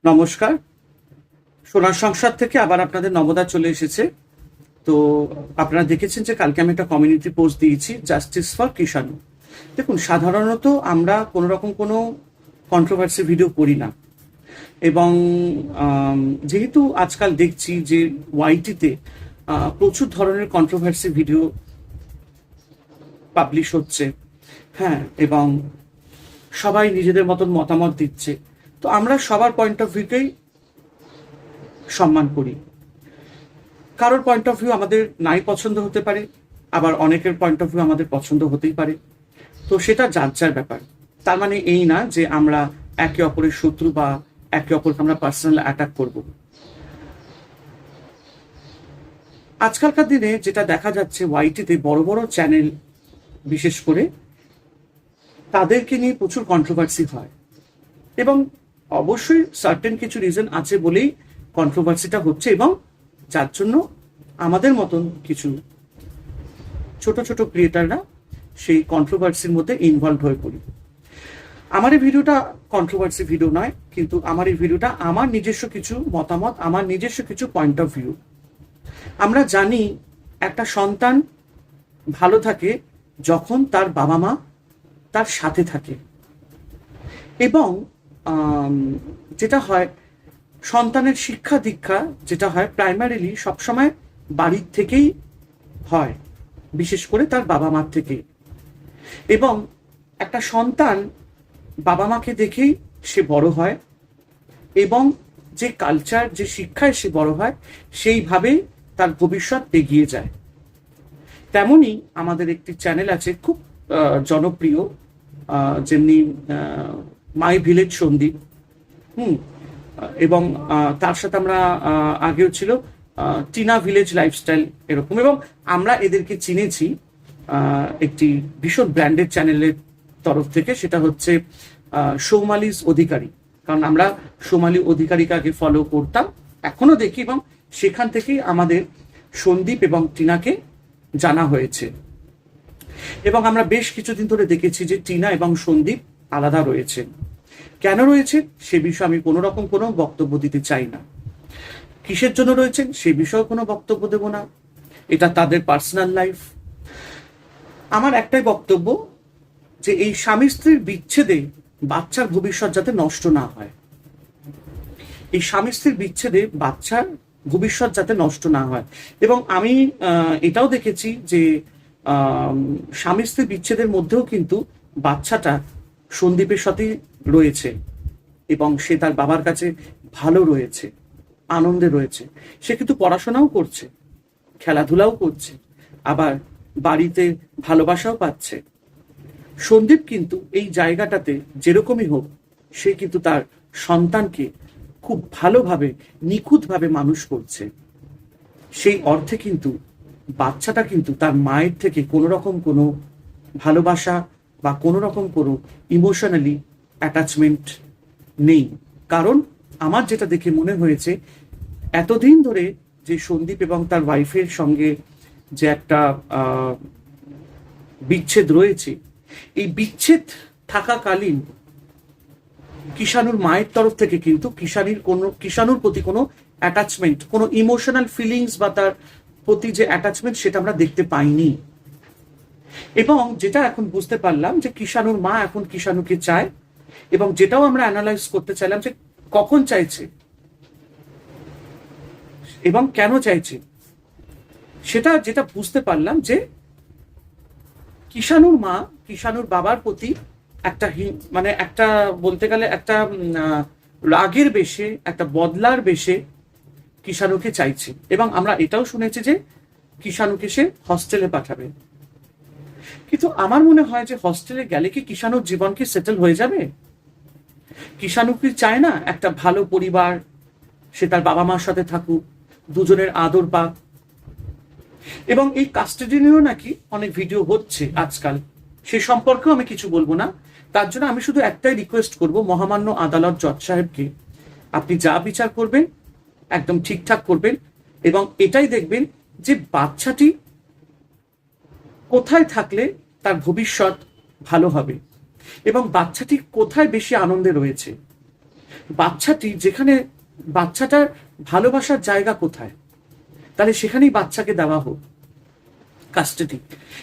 নমস্কার। সোনার সংসার থেকে আবার আপনাদের নবদা চলে এসেছে। তো আপনারা দেখেছেন যে কালকে আমি একটা কমিউনিটি পোস্ট দিয়েছি, জাস্টিস ফর কিষাণু। দেখুন, সাধারণত আমরা কোনো রকম কোনো কন্ট্রোভার্সি ভিডিও করি না, এবং যেহেতু আজকাল দেখছি যে ওয়াইটিতে প্রচুর ধরনের কন্ট্রোভার্সি ভিডিও পাবলিশ হচ্ছে, হ্যাঁ, এবং সবাই নিজেদের মতন মতামত দিচ্ছে। তো আমরা সবার পয়েন্ট অফ ভিউকেই সম্মান করি। কারোর পয়েন্ট অফ ভিউ আমাদের নাই পছন্দ হতে পারে, আবার অনেকের পয়েন্ট অফ ভিউ আমাদের পছন্দ হতেই পারে। তো সেটা যার যার ব্যাপার। তার মানে এই না যে আমরা একে অপরের শত্রু বা একে অপরকে আমরা পার্সোনাল অ্যাটাক করব। আজকালকার দিনে যেটা দেখা যাচ্ছে, ওয়াইটিতে বড় বড় চ্যানেল বিশেষ করে তাদেরকে নিয়ে প্রচুর কন্ট্রোভার্সি হয়, এবং অবশ্যই সার্টেন কিছু রিজন আছে বলেই কন্ট্রোভার্সিটা হচ্ছে, এবং যার জন্য আমাদের মতন কিছু ছোট ছোট ক্রিয়েটাররা সেই কন্ট্রোভার্সির মধ্যে ইনভলভ হয়ে পড়ি। আমার এই ভিডিওটা কন্ট্রোভার্সি ভিডিও নয়, কিন্তু আমার এই ভিডিওটা আমার নিজস্ব কিছু মতামত, আমার নিজস্ব কিছু পয়েন্ট অফ ভিউ। আমরা জানি একটা সন্তান ভালো থাকে যখন তার বাবা মা তার সাথে থাকে, এবং যেটা হয় সন্তানের শিক্ষা দীক্ষা যেটা হয় প্রাইমারিলি সবসময় বাড়ির থেকেই হয়, বিশেষ করে তার বাবা মার থেকে। এবং একটা সন্তান বাবা মাকে দেখেই সে বড় হয়, এবং যে কালচার, যে শিক্ষায় সে বড় হয়, সেইভাবেই তার ভবিষ্যৎ এগিয়ে যায়। তেমনই আমাদের একটি চ্যানেল আছে খুব জনপ্রিয়, যেমনি মাই ভিলেজ সন্দীপ, হুম, এবং তার সাথে আমরা আগেও ছিল টিনা ভিলেজ লাইফস্টাইল, এরকম। এবং আমরা এদেরকে চিনেছি একটি ভীষণ ব্র্যান্ডেড চ্যানেলের তরফ থেকে, সেটা হচ্ছে সৌমালিস অধিকারী। কারণ আমরা সৌমালি অধিকারীকে আগে ফলো করতাম, এখনো দেখি, এবং সেখান থেকেই আমাদের সন্দীপ এবং টিনাকে জানা হয়েছে। এবং আমরা বেশ কিছুদিন ধরে দেখেছি যে টিনা এবং সন্দীপ আলাদা রয়েছে। কেন রয়েছে সে বিষয়ে আমি কোনো রকম কোনো বক্তব্য দিতে চাই না। কিসের জন্য রয়েছেন সে বিষয়ে কোনো বক্তব্য দেব না, এটা তাদের পার্সোনাল লাইফ। আমার একটাই বক্তব্য, যে এই স্বামী স্ত্রীর বিচ্ছেদে বাচ্চার ভবিষ্যৎ যাতে নষ্ট না হয়, এই স্বামী স্ত্রীর বিচ্ছেদে বাচ্চার ভবিষ্যৎ যাতে নষ্ট না হয়। এবং আমি এটাও দেখেছি যে স্বামী স্ত্রী বিচ্ছেদের মধ্যেও কিন্তু বাচ্চাটা সন্দীপের সাথেই রয়েছে, এবং সে তার বাবার কাছে ভালো রয়েছে, আনন্দে রয়েছে। সে কিন্তু পড়াশোনাও করছে, খেলাধুলাও করছে, আবার বাড়িতে ভালোবাসাও পাচ্ছে। সন্দীপ কিন্তু এই জায়গাটাতে যেরকমই হোক, সে কিন্তু তার সন্তানকে খুব ভালোভাবে, নিখুঁতভাবে মানুষ করছে। সেই অর্থে কিন্তু বাচ্চাটা কিন্তু তার মায়ের থেকে কোনো রকম কোনো ভালোবাসা বা কোনো রকম কোনো ইমোশনালি অ্যাটাচমেন্ট নেই। কারণ আমার যেটা দেখে মনে হয়েছে, এতদিন ধরে যে সন্দীপ এবং তার ওয়াইফের সঙ্গে যে একটা বিচ্ছেদ রয়েছে, এই বিচ্ছেদ থাকাকালীন কিষাণুর মায়ের তরফ থেকে কিন্তু কিষাণুর প্রতি কোনো অ্যাটাচমেন্ট, কোনো ইমোশনাল ফিলিংস বা তার প্রতি যে অ্যাটাচমেন্ট, সেটা আমরা দেখতে পাইনি। এবং যেটা এখন বুঝতে পারলাম যে কিষাণুর মা এখন কিষাণুকে চায়, এবং যেটাও আমরা অ্যানালাইজ করতে চাইলাম যে কখন চাইছে এবং কেন চাইছে, সেটা যেটা বুঝতে পারলাম যে কিষাণুর মা কিষাণুর বাবার প্রতি একটা মানে একটা বলতে গেলে একটা রাগের বেশে, একটা বদলার বেশে কিষাণুকে চাইছে। এবং আমরা এটাও শুনেছি যে কিষাণুকে সে হস্টেলে পাঠাবে। কিন্তু আমার মনে হয় যে হস্টেলে গেলে কি কিষাণুর জীবন কি সেটেল হয়ে যাবে? কিষাণু কি চায় না একটা ভালো পরিবার, সে তার বাবা মার সাথে থাকুক, দুজনের আদর পাক? এবং এই কাস্টাডি নিয়েও নাকি অনেক ভিডিও হচ্ছে আজকাল, সে সম্পর্কেও আমি কিছু বলবো না। তার জন্য আমি শুধু একটাই রিকোয়েস্ট করব মহামান্য আদালত জজ সাহেবকে, আপনি যা বিচার করবেন একদম ঠিকঠাক করবেন, এবং এটাই দেখবেন যে বাচ্চাটি কোথায় থাকলে তার ভবিষ্যৎ ভালো হবে, এবং বাচ্চাটি কোথায় বেশি আনন্দে রয়েছে। বাচ্চাটি যেখানে, বাচ্চাটার ভালোবাসার জায়গা কোথায়, তাহলে সেখানেই বাচ্চাকে দেওয়া হোক কাস্টাডি।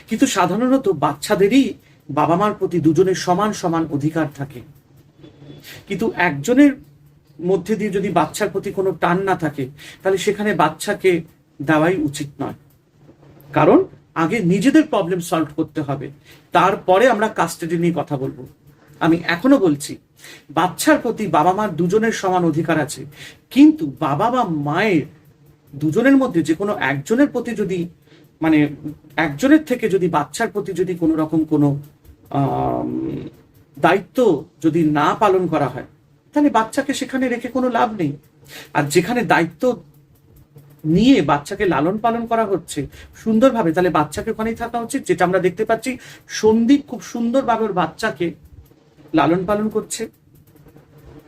কিন্তু সাধারণত বাচ্চাদেরই বাবা মার প্রতি দুজনের সমান সমান অধিকার থাকে, কিন্তু একজনের মধ্যে দিয়ে যদি বাচ্চার প্রতি কোনো টান না থাকে, তাহলে সেখানে বাচ্চাকে দেওয়াই উচিত নয়। কারণ আগে নিজেদের প্রবলেম সলভ করতে হবে, তারপরে আমরা কাস্টাডি নিয়ে কথা বলবো। আমি এখনো বলছি, বাচ্চার প্রতি বাবা মার দুজনের সমান অধিকার আছে, কিন্তু বাবা বা মায়ের দুজনের মধ্যে যে কোনো একজনের প্রতি যদি, মানে একজনের থেকে যদি বাচ্চার প্রতি যদি কোনো রকম কোনো দায়িত্ব যদি না পালন করা হয়, তাহলে বাচ্চাকে সেখানে রেখে কোনো লাভ নেই। আর যেখানে দায়িত্ব নিয়ে বাচ্চাকে লালন পালন করা হচ্ছে সুন্দরভাবে, তাহলে বাচ্চাকে ওখানেই থাকা উচিত। যেটা আমরা দেখতে পাচ্ছি, সন্দীপ খুব সুন্দরভাবে ওর বাচ্চাকে লালন পালন করছে,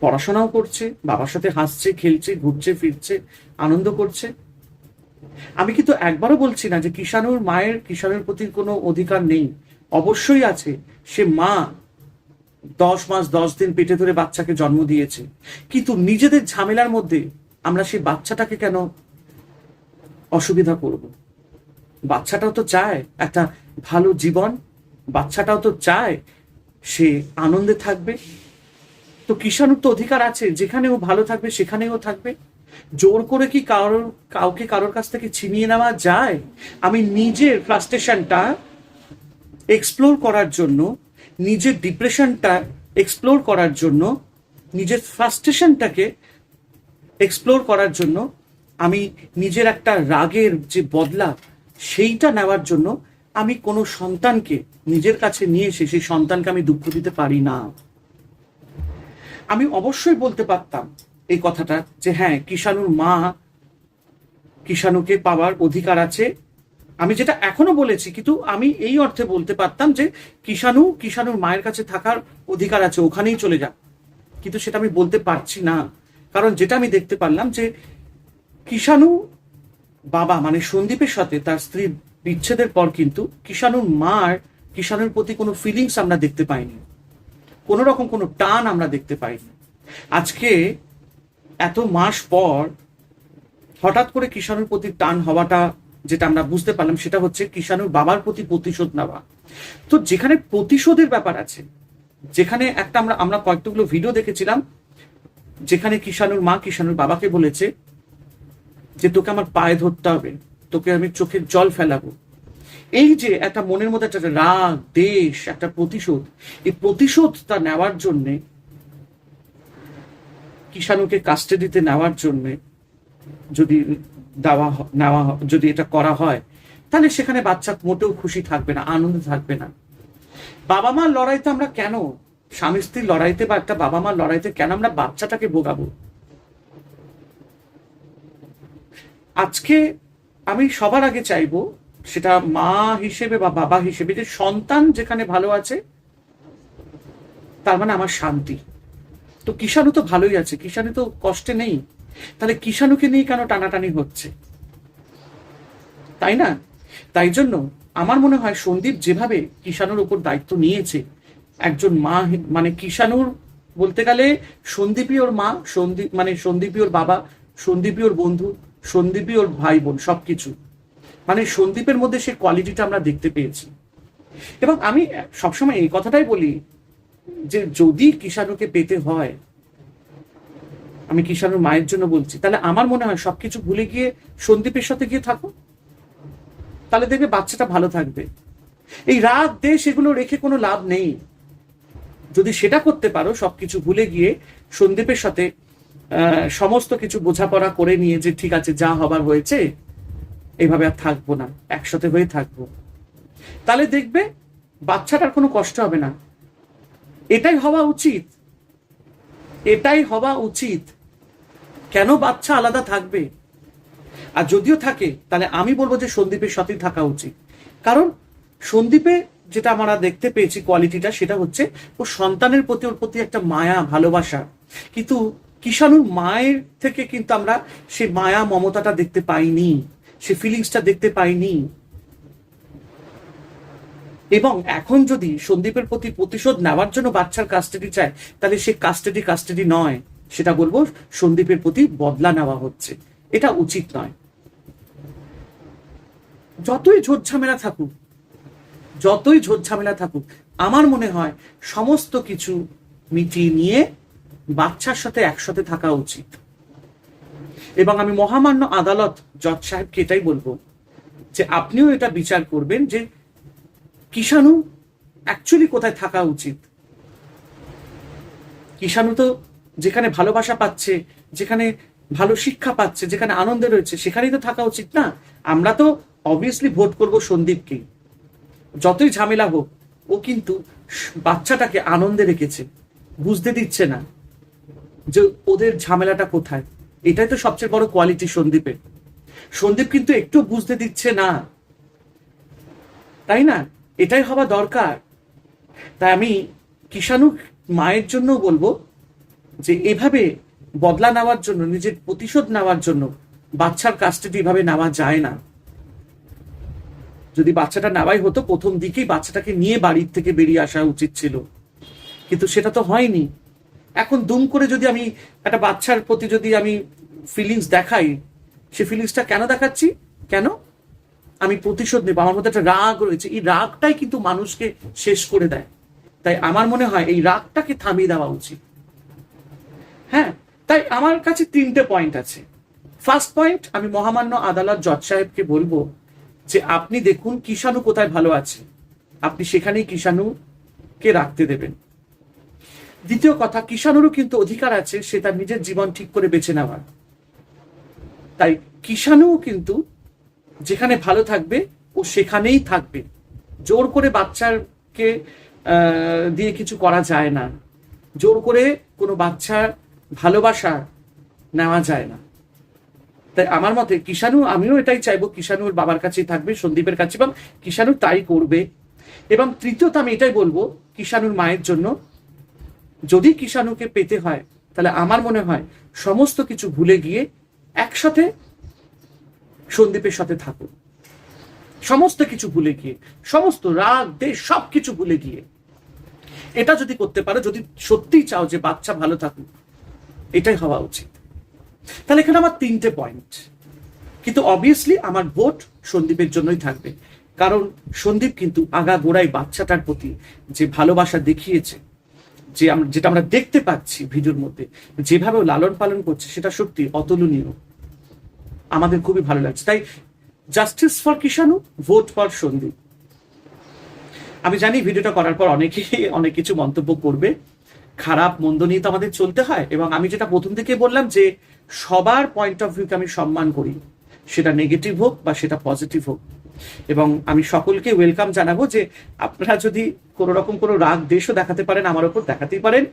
পড়াশোনাও করছে, বাবার সাথে হাসছে, খেলছে, ঘুরছে, ফিরছে, আনন্দ করছে। আমি কিন্তু একবারও বলছি না যে কিষাণুর মায়ের কিষাণুর প্রতি কোনো অধিকার নেই, অবশ্যই আছে। সে মা 10 মাস 10 দিন পেটে ধরে বাচ্চাকে জন্ম দিয়েছে, কিন্তু নিজেদের ঝামেলার মধ্যে আমরা সেই বাচ্চাটাকে কেন অসুবিধা করব? বাচ্চাটাও তো চায় একটা ভালো জীবন, বাচ্চাটাও তো চায় সে আনন্দে থাকবে। তো কিষাণুর তো অধিকার আছে, যেখানে ও ভালো থাকবে সেখানেও থাকবে। জোর করে কি কাউকে কারোর কাছ থেকে ছিনিয়ে নেওয়া যায়? আমি নিজের ফ্রাস্ট্রেশনটা এক্সপ্লোর করার জন্য, নিজের ডিপ্রেশনটা এক্সপ্লোর করার জন্য, নিজের ফ্রাস্ট্রেশনটাকে এক্সপ্লোর করার জন্য, আমি নিজের একটা রাগের যে বদলা সেইটা নেওয়ার জন্য আমি কোনো সন্তানকে নিজের কাছে নিয়ে এসে সেই সন্তানকে আমি দুঃখ দিতে পারি না। আমি অবশ্যই বলতে পারতাম এই কথাটা যে হ্যাঁ, কিষাণুর মা কিষাণুকে পাওয়ার অধিকার আছে, আমি যেটা এখনো বলেছি, কিন্তু আমি এই অর্থে বলতে পারতাম যে কিষাণুর মায়ের কাছে থাকার অধিকার আছে, ওখানেই চলে যাক। কিন্তু সেটা আমি বলতে পারছি না, কারণ যেটা আমি দেখতে পারলাম যে কিষাণু বাবা মানে সন্দীপের সাথে তার স্ত্রীর বিচ্ছেদের পর কিন্তু কিষাণুর প্রতি কোনো ফিলিংস আমরা দেখতে পাইনি, কোনো রকম কোনো টান আমরা দেখতে পাইনি। আজকে এত মাস পর হঠাৎ করে কিষাণুর প্রতি টান হওয়াটা যেটা আমরা বুঝতে পারলাম, সেটা হচ্ছে কিষাণুর বাবার প্রতি প্রতিশোধ নেওয়া। তো যেখানে প্রতিশোধের ব্যাপার আছে, যেখানে একটা আমরা কয়েকগুলো ভিডিও দেখেছিলাম যেখানে কিষাণুর মা কিষাণুর বাবাকে বলেছে যে তোকে আমার পায়ে ধরতে হবে, তোকে আমি চোখের জল ফেলাবো। এই যে একটা মনের মধ্যে একটা রাগ, দেশ, একটা প্রতিশোধ, এই প্রতিশোধটা নেওয়ার জন্যে, কিষাণুকে কাস্টাডিতে নেওয়ার জন্যে যদি যদি এটা করা হয়, তাহলে সেখানে বাচ্চা মোটেও খুশি থাকবে না, আনন্দ থাকবে না। বাবা মার লড়াইতে আমরা কেন, স্বামী স্ত্রীর লড়াইতে বা একটা বাবা মার লড়াইতে কেন আমরা বাচ্চাটাকে ভোগাবো? আজকে আমি সবার আগে চাইবো, সেটা মা হিসেবে বা বাবা হিসেবে, যে সন্তান যেখানে ভালো আছে তার মানে আমার শান্তি। তো কিষাণু তো ভালোই আছে, কিষাণু তো কষ্টে নেই, তাহলে কিষাণুকে নিয়ে কেন টানাটানি হচ্ছে, তাই না? তাই জন্য আমার মনে হয় সন্দীপ যেভাবে কিষাণুর উপর দায়িত্ব নিয়েছে একজন মা, মানে কিষাণুর বলতে গেলে সন্দীপই ওর মা, সন্দীপই ওর বাবা, সন্দীপই ওর বন্ধু, সন্দীপই ওর ভাই বোন, সবকিছু। মানে সন্দীপের মধ্যে সে কোয়ালিটিটা আমরা দেখতে পেয়েছি। এবং আমি সবসময় এই কথাটাই বলি যে যদি কিষাণুকে পেতে হয়, আমি কিষাণুর মায়ের জন্য বলছি, তাহলে আমার মনে হয় সবকিছু ভুলে গিয়ে সন্দীপের সাথে গিয়ে থাকো, তাহলে দেখবে বাচ্চাটা ভালো থাকবে। এই রাগ দেশ এগুলো রেখে কোনো লাভ নেই। যদি সেটা করতে পারো, সবকিছু ভুলে গিয়ে সন্দীপের সাথে সমস্ত কিছু বোঝাপড়া করে নিয়ে যে ঠিক আছে যা হবার হয়েছে, এইভাবে আর থাকবো না, একসাথে হয়ে থাকবো, তাহলে দেখবে বাচ্চাটার কোনো কষ্ট হবে না। এটাই হওয়া উচিত, এটাই হওয়া উচিত। কেন বাচ্চা আলাদা থাকবে? আর যদিও থাকে, তাহলে আমি বলবো যে সন্দীপের সাথেই থাকা উচিত। কারণ সন্দীপে যেটা আমরা দেখতে পেয়েছি কোয়ালিটিটা, সেটা হচ্ছে ও সন্তানের প্রতি, ওর প্রতি একটা মায়া, ভালোবাসা। কিন্তু কিষাণুর মায়ের থেকে কিন্তু আমরা সে মায়া, মমতাটা দেখতে পাইনি, সে ফিলিংসটা দেখতে পাইনি। এবং এখন যদি সন্দীপের প্রতি প্রতিশোধ নেওয়ার জন্য বাচ্চার কাস্টাডি চায়, তাহলে সে কাস্টাডি নয়, সেটা বলবো সন্দীপের প্রতি বদলা নেওয়া হচ্ছে, এটা উচিত নয়। যতই ঝোট ঝামেলা থাকুক, যতই ঝোট ঝামেলা থাকুক, আমার মনে হয় সমস্ত কিছু মিটিয়ে নিয়ে বাচ্চার সাথে একসাথে থাকা উচিত। এবং আমি মহামান্য আদালত জজ সাহেবকে এটাই বলবো যে আপনিও এটা বিচার করবেন যে কিষাণু অ্যাকচুয়ালি কোথায় থাকা উচিত। কিষাণু তো যেখানে ভালোবাসা পাচ্ছে, যেখানে ভালো শিক্ষা পাচ্ছে, যেখানে আনন্দে রয়েছে, সেখানেই তো থাকা উচিত না। আমরা তো অবভিয়াসলি ভোট করব সন্দীপকে, যতই ঝামেলা হোক। ও কিন্তু বাচ্চাটাকে আনন্দে রেখেছে, বুঝতে দিচ্ছে না যে ওদের ঝামেলাটা কোথায়। এটাই তো সবচেয়ে বড় কোয়ালিটি সন্দীপের। সন্দীপ কিন্তু একটু বুঝতে দিচ্ছে না, তাই না? এটাই হওয়া দরকার। তাই আমি কিষাণু মায়ের জন্য বলবো যে এভাবে বদলা নেওয়ার জন্য, নিজের প্রতিশোধ নেওয়ার জন্য বাচ্চার কাস্টাডি এভাবে নেওয়া যায় না। যদি বাচ্চাটা নেওয়াই হতো, প্রথম দিকেই বাচ্চাটাকে নিয়ে বাড়ির থেকে বেরিয়ে আসা উচিত ছিল, কিন্তু সেটা তো হয়নি। এখন দুম করে যদি আমি একটা বাচ্চার প্রতি যদি আমি ফিলিংস দেখাই, সে ফিলিংসটা কেন দেখাচ্ছি? কেন? আমি প্রতিশোধ নেব, আমার মধ্যে একটা রাগ রয়েছে। এই রাগটাই কিন্তু মানুষকে শেষ করে দেয়। তাই আমার মনে হয় এই রাগটাকে থামিয়ে দেওয়া উচিত। হ্যাঁ, তাই আমার কাছে 3টে পয়েন্ট আছে। ফার্স্ট পয়েন্ট, আমি মহামান্য আদালত জজ সাহেবকে বলবো যে আপনি দেখুন কিষাণু কোথায় ভালো আছে, আপনি সেখানেই কিষাণুকে রাখতে দেবেন। দ্বিতীয় কথা, কিষাণুরও কিন্তু অধিকার আছে সে তার নিজের জীবন ঠিক করে বেছে নেওয়ার। তাই কিষাণু কিন্তু যেখানে ভালো থাকবে ও সেখানেই থাকবে। জোর করে বাচ্চাকে দিয়ে কিছু করা যায় না, জোর করে কোনো বাচ্চার ভালোবাসা নেওয়া যায় না। তাই আমার মতে কিষাণু, আমিও এটাই চাইবো কিষাণুর বাবার কাছেই থাকবে, সন্দীপের কাছে, এবং কিষাণু তাই করবে। এবং তৃতীয়ত আমি এটাই বলবো কিষাণুর মায়ের জন্য, যদি কিষাণুকে পেতে হয় তাহলে আমার মনে হয় সমস্ত কিছু ভুলে গিয়ে একসাথে সন্দীপের সাথে থাকুন। সমস্ত কিছু ভুলে গিয়ে, সমস্ত রাগ দেশ সবকিছু ভুলে গিয়ে এটা যদি করতে পারো, যদি সত্যিই চাও যে বাচ্চা ভালো থাকুক, এটাই হওয়া উচিত। তাহলে এখানে আমার 3টে পয়েন্ট, কিন্তু অবভিয়াসলি আমার ভোট সন্দীপের জন্যই থাকবে। কারণ সন্দীপ কিন্তু আগাগোড়াই বাচ্চাটার প্রতি যে ভালোবাসা দেখিয়েছে, যে যেটা আমরা দেখতে পাচ্ছি ভিডিওর মধ্যে, যেভাবে লালন পালন করছে, সেটা সত্যি অতুলনীয়। আমাদের খুবই ভালো লাগছে। তাই justice for Kishanu, vote for Sandip. আমি জানি ভিডিওটা করার পর অনেকেই অনেক কিছু মন্তব্য করবে, খারাপ মন্দ নিয়ে তো আমাদের চলতে হয়। এবং আমি যেটা প্রথম থেকে বললাম যে সবার পয়েন্ট অফ ভিউকে আমি সম্মান করি, সেটা নেগেটিভ হোক বা সেটা পজিটিভ হোক। এবং আমি সকলকে ওয়েলকাম জানাবো যে আপনারা যদি কোনো রকম কোনো রাগ দেশও দেখাতে পারেন, আমার ওপর দেখাতেই পারেন।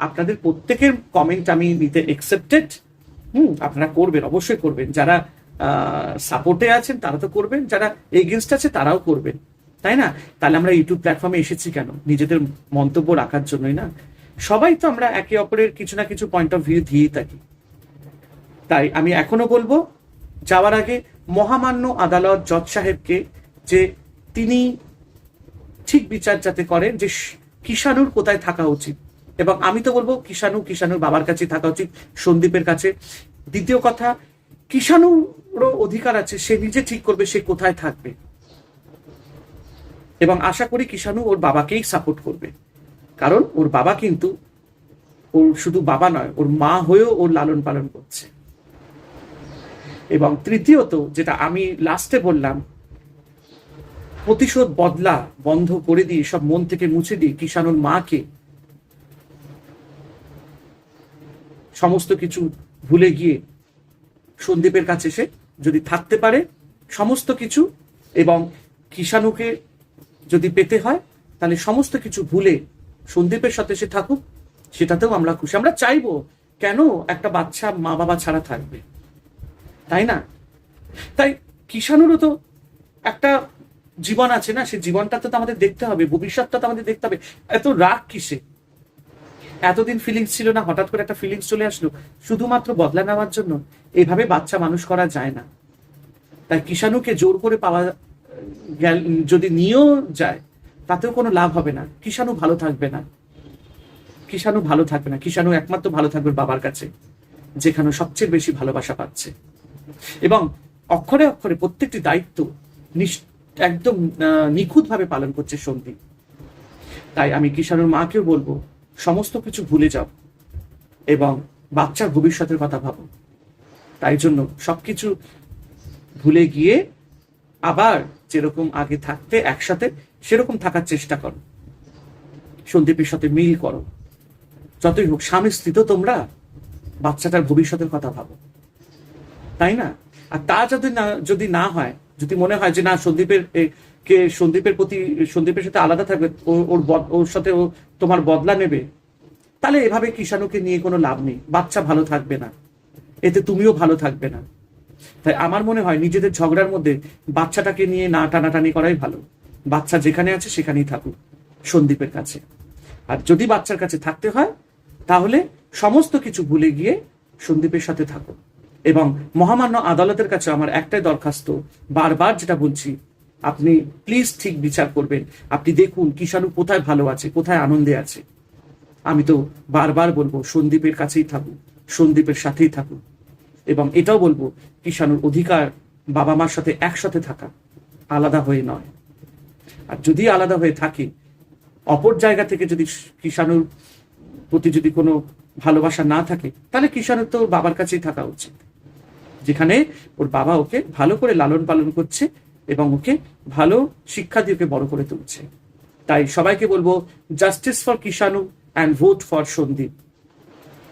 আপনাদের প্রত্যেকের কমেন্ট আমি নিতে একসেপ্টেড। আপনারা করবেন, অবশ্যই করবেন। যারা সাপোর্টে আছেন তারা তো করবেন, যারা এগেনস্ট আছে তারাও করবেন, তাই না? তাহলে আমরা ইউটিউব প্ল্যাটফর্মে এসেছি কেন? নিজেদের মন্তব্য রাখার জন্যই না। সবাই তো আমরা একে অপরের কিছু না কিছু পয়েন্ট অফ ভিউ দিয়েই থাকি। তাই আমি এখনো বলবো যাওয়ার আগে মহামান্য আদালত জজ সাহেবকে যে তিনি ঠিক বিচার যাতে করেন যে কিষাণুর কোথায় থাকা উচিত। এবং আমি তো বলবো কিষাণুর বাবার কাছে থাকা উচিত, সন্দীপের কাছে। দ্বিতীয় কথা, কিষাণুরও অধিকার আছে, সে নিজে ঠিক করবে সে কোথায় থাকবে। এবং আশা করি কিষাণু ওর বাবাকেই সাপোর্ট করবে, কারণ ওর বাবা কিন্তু ওর শুধু বাবা নয়, ওর মা হয়েও ওর লালন পালন করছে। এবং তৃতীয়ত, যেটা আমি লাস্টে বললাম, প্রতিশোধ বদলা বন্ধ করে দিয়ে, সব মন থেকে মুছে দিয়ে কিষাণুর মাকে সমস্ত কিছু ভুলে গিয়ে সন্দীপের কাছে এসে যদি থাকতে পারে সমস্ত কিছু, এবং কিষাণুকে যদি পেতে হয় তাহলে সমস্ত কিছু ভুলে সন্দীপের সাথে সে থাকুক, সেটাতেও আমরা খুশি। আমরা চাইবো, কেন একটা বাচ্চা মা বাবা ছাড়া থাকবে, তাই না? তাই কিষাণুরও তো একটা জীবন আছে না, সে জীবনটা তো আমাদের দেখতে হবে, ভবিষ্যৎটা তো আমাদের দেখতে হবে। এত রাগ কিসে? এতদিন ফিলিংস ছিল না, হঠাৎ করে একটা ফিলিংস চলে আসলো শুধুমাত্র বদলা নেওয়ার জন্য। এইভাবে বাচ্চা মানুষ করা যায় না। তাই কিষাণুকে জোর করে পাওয়া যদি নিয়েও যায় তাতেও কোনো লাভ হবে না, কিষাণু ভালো থাকবে না। কিষাণু ভালো থাকবে না। কিষাণু একমাত্র ভালো থাকবে বাবার কাছে, যেখানে সবচেয়ে বেশি ভালোবাসা পাচ্ছে এবং অক্ষরে অক্ষরে প্রত্যেকটি দায়িত্ব একদম নিখুঁতভাবে পালন করছে সন্দীপ। তাই আমি কিষাণুর মাকেও বলবো, সমস্ত কিছু ভুলে যাও এবং বাচ্চার ভবিষ্যতের কথা ভাবো। তাই জন্য সবকিছু ভুলে গিয়ে আবার যেরকম আগে থাকতে একসাথে, সেরকম থাকার চেষ্টা করো। সন্দীপের সাথে মিল করো, যতই হোক স্বামী স্ত্রী তো তোমরা, বাচ্চাটার ভবিষ্যতের কথা ভাবো, তাই না? আর তা যদি না হয়, যদি মনে হয় যে না সন্দীপের প্রতি, সন্দীপের সাথে আলাদা থাকবে, ওর সাথে ও তোমার বদলা নেবে, তাহলে এভাবে কিষাণুকে নিয়ে কোনো লাভ নেই। বাচ্চা ভালো থাকবে না, এতে তুমিও ভালো থাকবে না। তাই আমার মনে হয় নিজেদের ঝগড়ার মধ্যে বাচ্চাটাকে নিয়ে না টানাটানি করাই ভালো। বাচ্চা যেখানে আছে সেখানেই থাকুক সন্দীপের কাছে। আর যদি বাচ্চার কাছে থাকতে হয়, তাহলে সমস্ত কিছু ভুলে গিয়ে সন্দীপের সাথে থাকো। এবং মহামান্য আদালতের কাছে আমার একটাই দরখাস্ত, বারবার যেটা বলছি, আপনি প্লিজ ঠিক বিচার করবেন। আপনি দেখুন কিষাণু কোথায় ভালো আছে, কোথায় আনন্দে আছে। আমি তো বারবার বলবো সন্দীপের কাছেই থাকুন, সন্দীপের সাথেই থাকুন। এবং এটাও বলবো কিষাণুর অধিকার বাবা মার সাথে একসাথে থাকা, আলাদা হয়ে নয়। আর যদি আলাদা হয়ে থাকে, অপর জায়গা থেকে যদি কিষাণুর প্রতি যদি কোনো ভালোবাসা না থাকে, তাহলে কিষাণুর তো বাবার কাছেই থাকা উচিত, যেখানে ওর বাবা ওকে ভালো করে লালন পালন করছে এবং ওকে ভালো শিক্ষা দিয়ে ওকে বড় করে তুলছে। তাই সবাইকে বলবো, justice for Kishanu and vote for Sandeep.